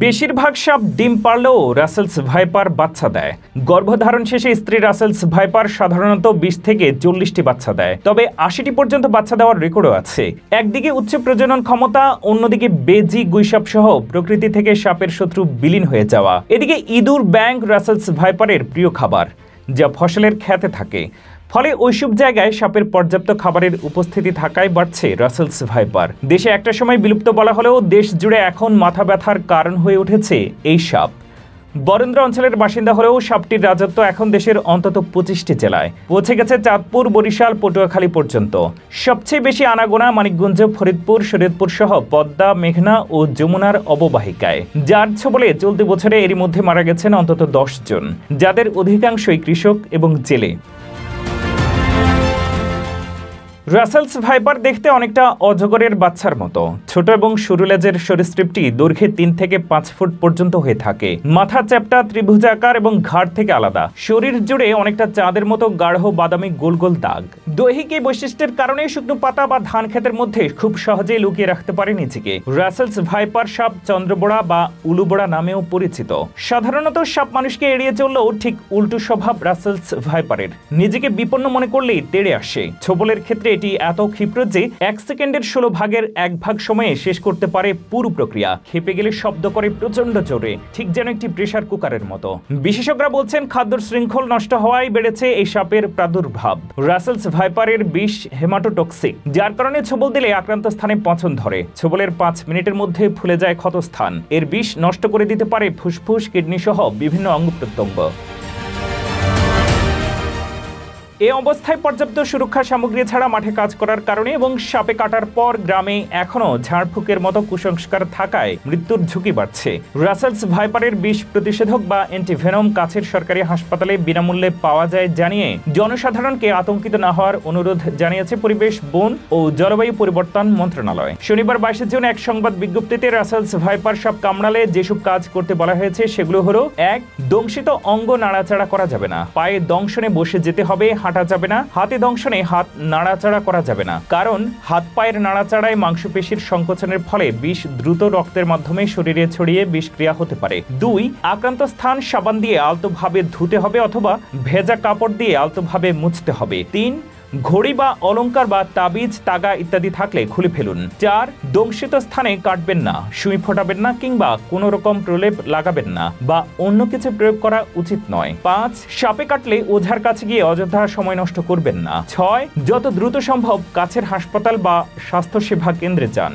বেশিরভাগ সাপ ডিম পারলেও রাসেলস ভাইপার বাচ্চা দেয়। গর্ভধারণ শেষে স্ত্রী রাসেলস ভাইপার সাধারণত 20 থেকে 40টি বাচ্চা দেয়, তবে 80টি পর্যন্ত বাচ্চা দেওয়ার রেকর্ডও আছে। একদিকে উচ্চ প্রজনন ক্ষমতা, অন্যদিকে বেজি গুইসাপ সহ প্রকৃতি থেকে সাপের শত্রু বিলীন হয়ে যাওয়া। এদিকে ইঁদুর ব্যাঙ রাসেলস ভাইপারের প্রিয় খাবার, যা ফসলের খেতে থাকে। ফলে ওইসব জায়গায় সাপের পর্যাপ্ত খাবারের উপস্থিতি থাকায় বাড়ছে রাসেলস ভাইপার। দেশে একটা সময় বিলুপ্ত বলা হলেও দেশ জুড়ে এখন মাথা ব্যথার কারণ হয়ে উঠেছে এই সাপ। বরেন্দ্র অঞ্চলের বাসিন্দা হলেও সাপটির রাজত্ব এখন দেশের অন্তত 25টি জেলায় পৌঁছে গেছে, চাঁদপুর, বরিশাল, পটুয়াখালী পর্যন্ত। সবচেয়ে বেশি আনাগোনা মানিকগঞ্জ, ফরিদপুর, শরীয়তপুর সহ পদ্মা, মেঘনা ও যমুনার অববাহিকায়, যার ছবলে চলতি বছরে এরই মধ্যে মারা গেছেন অন্তত 10 জন, যাদের অধিকাংশই কৃষক এবং জেলে। রাসেলস ভাইপার দেখতে অনেকটা অজগরের বাচ্চার মতো। ছোট এবং সরু লেজের সরীসৃপটি দৈর্ঘ্যে 3 থেকে 5 ফুট পর্যন্ত হয়ে থাকে। মাথা চ্যাপ্টা, ত্রিভুজাকার এবং ঘাড় থেকে আলাদা। শরীর জুড়ে অনেকটা চাঁদের মতো গাঢ় বাদামি গোল গোল দাগ। দৈহিক এই বৈশিষ্ট্যের কারণে শুকনো পাতা বা ধান ক্ষেতের মধ্যে খুব সহজেই লুকিয়ে রাখতে পারে নিজেকে। রাসেলস ভাইপার সাপ চন্দ্রবোড়া বা উলুবোড়া নামেও পরিচিত। সাধারণত সাপ মানুষকে এড়িয়ে চললেও ঠিক উল্টো স্বভাব রাসেলস ভাইপারের। নিজেকে বিপন্ন মনে করলেই তেড়ে আসে। ছোবলের ক্ষেত্রে এটি এত ক্ষিপ্র যে 1 সেকেন্ডের 16 ভাগের 1 ভাগ সময়ে শেষ করতে পারে পুরো প্রক্রিয়া। খেপে গেলে শব্দ করে প্রচন্ড জোরে, ঠিক যেন একটি প্রেসার কুকারের মতো। বিশেষজ্ঞরা বলছেন খাদ্য শৃঙ্খল নষ্ট হওয়ায় বেড়েছে এই সাপের প্রাদুর্ভাব। রাসেলস ভাইপারের বিষ হেমাটোটক্সিক, যার কারণে ছোবল দিলে আক্রান্ত স্থানে পচন ধরে। ছোবলের 5 মিনিটের মধ্যে ফুলে যায় ক্ষতস্থান। এর বিষ নষ্ট করে দিতে পারে ফুসফুস, কিডনি সহ বিভিন্ন অঙ্গ প্রত্যঙ্গ। এই অবস্থায় পর্যাপ্ত সুরক্ষা সামগ্রী ছাড়া মাঠে কাজ করার কারণে এবং সাপে কাটার পর গ্রামে এখনও ঝাড়ফুঁকের মতো কুসংস্কার থাকায় মৃত্যুর ঝুঁকি বাড়ছে। রাসেলস ভাইপারের বিষ প্রতিষেধক বা অ্যান্টিভেনম কাছের সরকারি হাসপাতালে বিনামূল্যে পাওয়া যায় জানিয়ে জনসাধারণকে আতঙ্কিত না হওয়ার অনুরোধ জানিয়েছে পরিবেশ, বন ও জলবায়ু পরিবর্তন মন্ত্রণালয়। শনিবার 22 জুন এক সংবাদ বিজ্ঞপ্তিতে রাসেলস ভাইপার সাপ কামড়ালে যেসব কাজ করতে বলা হয়েছে সেগুলো হলো: 1. দংশিত অঙ্গ নাড়াচাড়া করা যাবে না। পায়ে দংশনে বসে যেতে হবে, হাঁটা যাবে না। হাতে দংশনে হাত নাড়াচাড়া করা যাবে না, কারণ হাত পায়ের নাড়াচাড়ায় মাংসপেশির সংকোচনের ফলে বিষ দ্রুত রক্তের মাধ্যমে শরীরে ছড়িয়ে বিষক্রিয়া হতে পারে। 2. আক্রান্ত স্থান সাবান দিয়ে আলতোভাবে ধুতে হবে অথবা ভেজা কাপড় দিয়ে আলতোভাবে মুছতে হবে। 3. ঘড়ি বা অলংকার বা তাবিজ, তাগা ইত্যাদি থাকলে খুলে ফেলুন। 4. দংশিত স্থানে কাটবেন না, সুই ফোটাবেন না কিংবা কোনো রকম প্রলেপ লাগাবেন না বা অন্য কিছু প্রয়োগ করা উচিত নয়। 5. সাপে কাটলে ওঝার কাছে গিয়ে অযথা সময় নষ্ট করবেন না। 6. যত দ্রুত সম্ভব কাছের হাসপাতাল বা স্বাস্থ্যসেবা কেন্দ্রে যান।